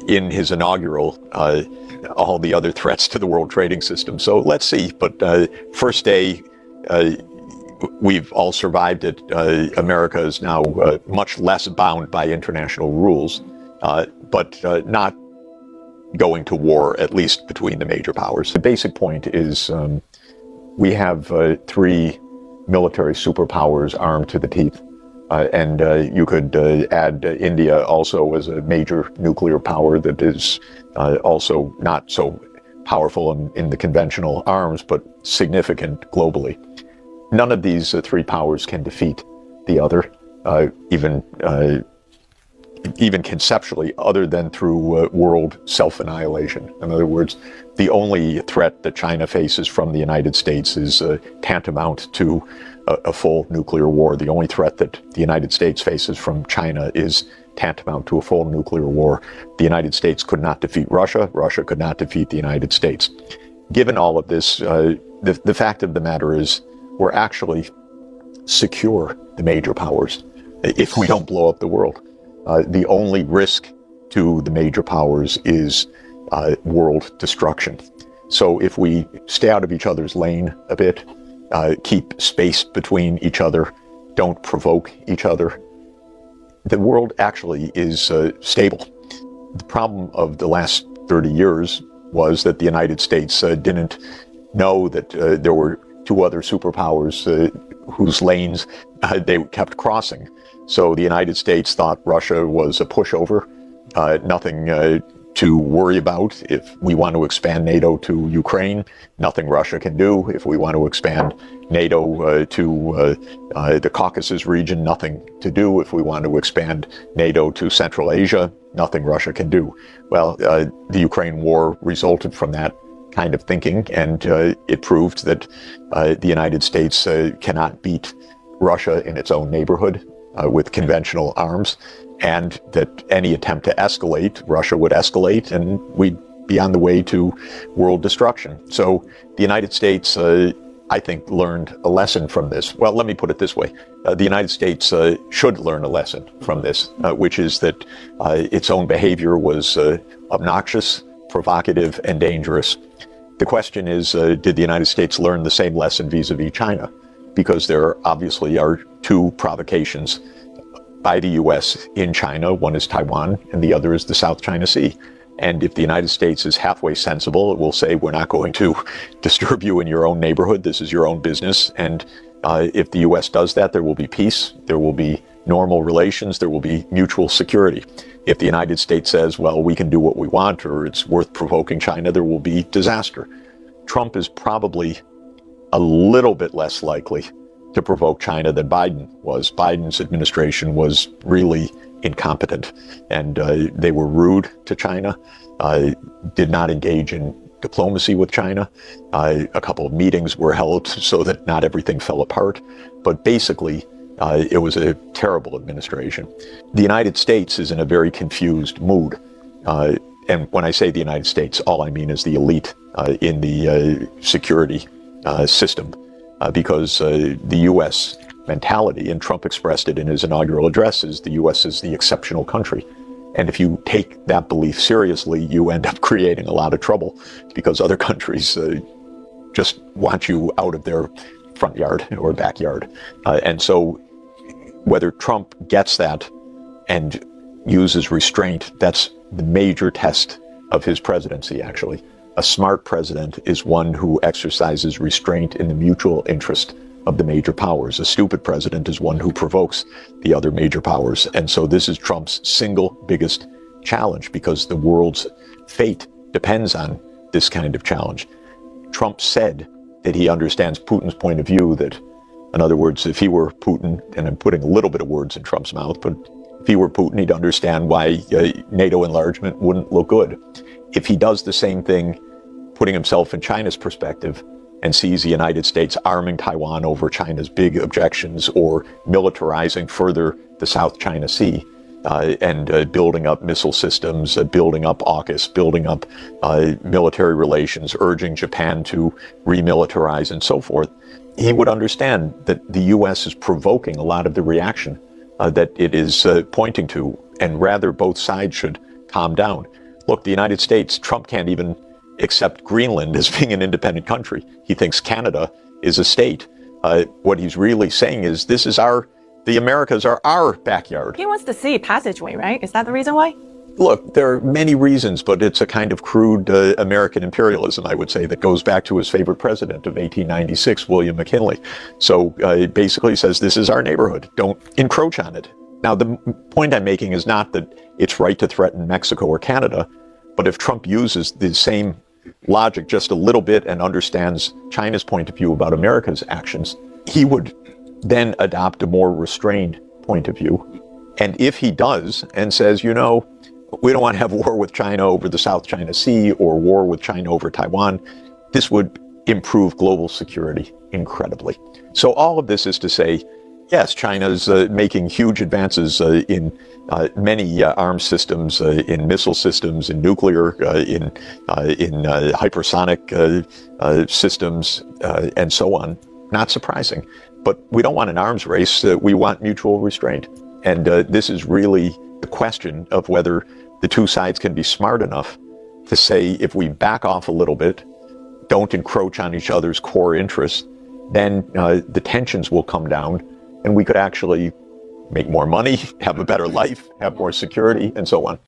in his inaugural all the other threats to the world trading system. So let's see. But first day, we've all survived it. America is now much less bound by international rules, but not going to war, at least between the major powers. The basic point is we have three military superpowers armed to the teeth. And you could add India also as a major nuclear power that is also not so powerful in the conventional arms, but significant globally. None of these three powers can defeat the other, even conceptually, other than through world self-annihilation. In other words, the only threat that China faces from the United States is tantamount to a full nuclear war. The only threat that the United States faces from China is tantamount to a full nuclear war. The United States could not defeat Russia. Russia could not defeat the United States. Given all of this, the fact of the matter is we're actually secure, the major powers, if we don't blow up the world. The only risk to the major powers is world destruction. So if we stay out of each other's lane a bit, keep space between each other, don't provoke each other, the world actually is stable. The problem of the last 30 years was that the United States didn't know that there were two other superpowers whose lanes they kept crossing. So the United States thought Russia was a pushover, nothing to worry about. If we want to expand NATO to Ukraine, nothing Russia can do. If we want to expand NATO to the Caucasus region, nothing to do. If we want to expand NATO to Central Asia, nothing Russia can do. Well, the Ukraine war resulted from that kind of thinking, and it proved that the United States cannot beat Russia in its own neighborhood with conventional arms, and that any attempt to escalate, Russia would escalate, and we'd be on the way to world destruction. So the United States, I think, learned a lesson from this. Well, let me put it this way. The United States should learn a lesson from this, which is that its own behavior was obnoxious, provocative, and dangerous. The question is, did the United States learn the same lesson vis-a-vis China? Because there obviously are two provocations by the U.S. in China. One is Taiwan, and the other is the South China Sea. And if the United States is halfway sensible, it will say, we're not going to disturb you in your own neighborhood. This is your own business. And if the U.S. does that, there will be peace, there will be normal relations, there will be mutual security. If the United States says, well, we can do what we want, or it's worth provoking China, there will be disaster. Trump is probably a little bit less likely to provoke China than Biden was. Biden's administration was really incompetent, and they were rude to China, did not engage in diplomacy with China. A couple of meetings were held so that not everything fell apart, but basically it was a terrible administration. The United States is in a very confused mood. And when I say the United States, all I mean is the elite in the security system, because the U.S. mentality, and Trump expressed it in his inaugural address, is the U.S. is the exceptional country. And if you take that belief seriously, you end up creating a lot of trouble, because other countries just want you out of their front yard or backyard. And so whether Trump gets that and uses restraint, that's the major test of his presidency, actually. A smart president is one who exercises restraint in the mutual interest of the major powers. A stupid president is one who provokes the other major powers. And so this is Trump's single biggest challenge, because the world's fate depends on this kind of challenge. Trump said that he understands Putin's point of view, that, in other words, if he were Putin, and I'm putting a little bit of words in Trump's mouth, but if he were Putin, he'd understand why NATO enlargement wouldn't look good. If he does the same thing, putting himself in China's perspective, and sees the United States arming Taiwan over China's big objections, or militarizing further the South China Sea, and building up missile systems, building up AUKUS, building up military relations, urging Japan to remilitarize and so forth, he would understand that the U.S. is provoking a lot of the reaction that it is pointing to, and rather both sides should calm down. Look, the United States, Trump can't even accept Greenland as being an independent country. He thinks Canada is a state. What he's really saying is the Americas are our backyard. He wants the sea passageway, right? Is that the reason why? Look, there are many reasons, but it's a kind of crude American imperialism, I would say, that goes back to his favorite president of 1896, William McKinley. So it basically says, this is our neighborhood. Don't encroach on it. Now, the point I'm making is not that it's right to threaten Mexico or Canada, but if Trump uses the same logic just a little bit and understands China's point of view about America's actions, he would then adopt a more restrained point of view. And if he does and says, we don't want to have war with China over the South China Sea or war with China over Taiwan, this would improve global security incredibly. So all of this is to say, yes, China's making huge advances in many arms systems, in missile systems, in nuclear, in hypersonic systems, and so on. Not surprising. But we don't want an arms race. We want mutual restraint. And this is really the question of whether the two sides can be smart enough to say, if we back off a little bit, don't encroach on each other's core interests, then the tensions will come down and we could actually make more money, have a better life, have more security, and so on.